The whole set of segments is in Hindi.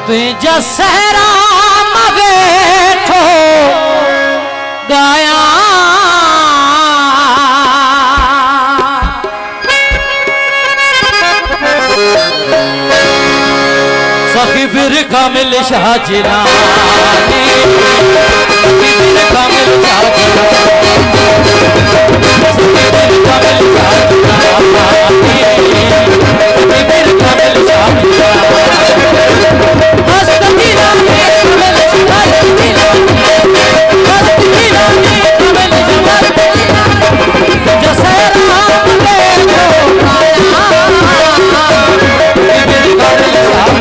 तुझा सहरा वेठो गाया सखी फिर कामिल शाह जिलानी सखी फिर कामिल शाह जिलानी सखी फिर कामिल शाह जिलानी सखी फिर कामिल शाह जिलानी मस्त जिलानी कामिल शाह जिलानी मस्त जिलानी कामिल शाह जिलानी जसरा बेठो आया फिर कामिल शाह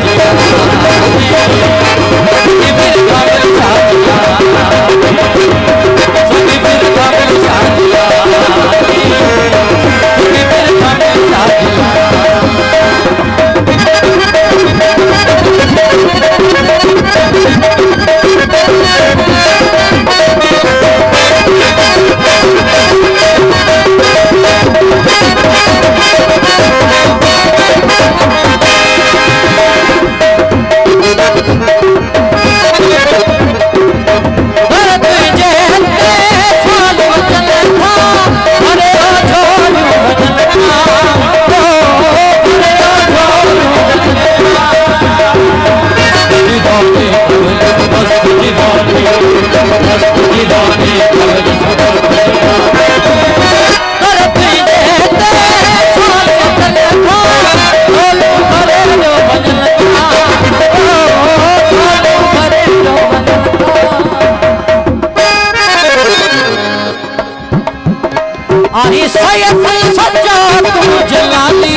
सच्चा तू जलाली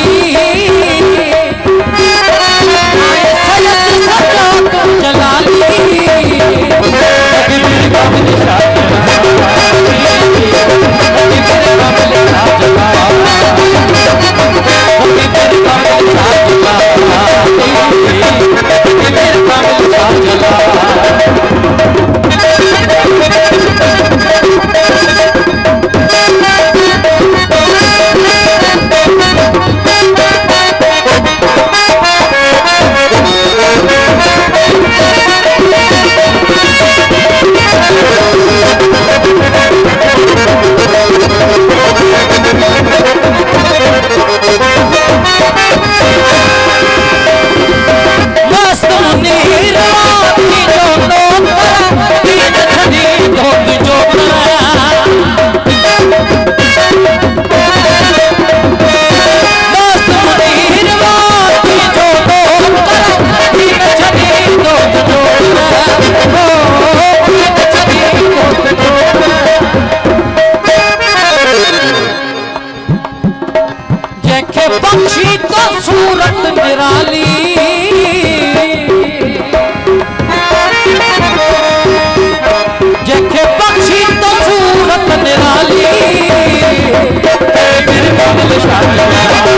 सच्चा तू जलाली पक्षी तो सूरत निराली जेके पक्षी तो सूरत निराली फिर कामिल शाह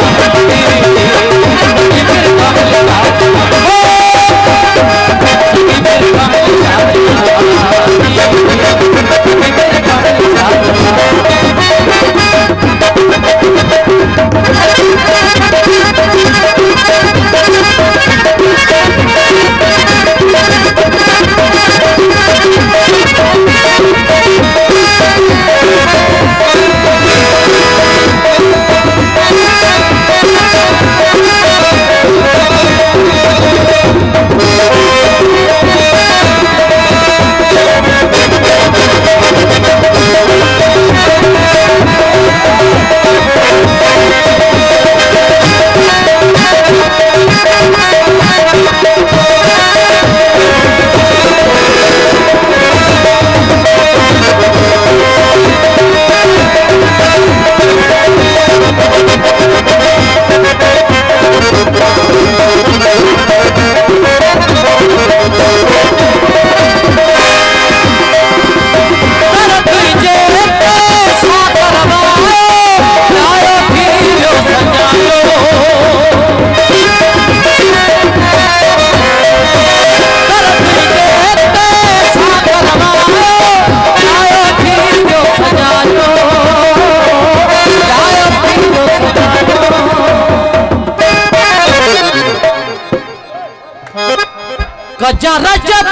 कजा रजब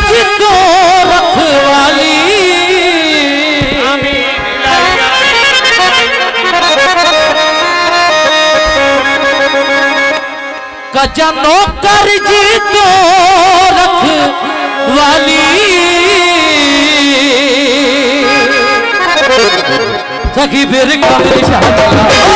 जी तो रखवाली कजा नौकर जी तो रखवाली सखी फिर कमर शाह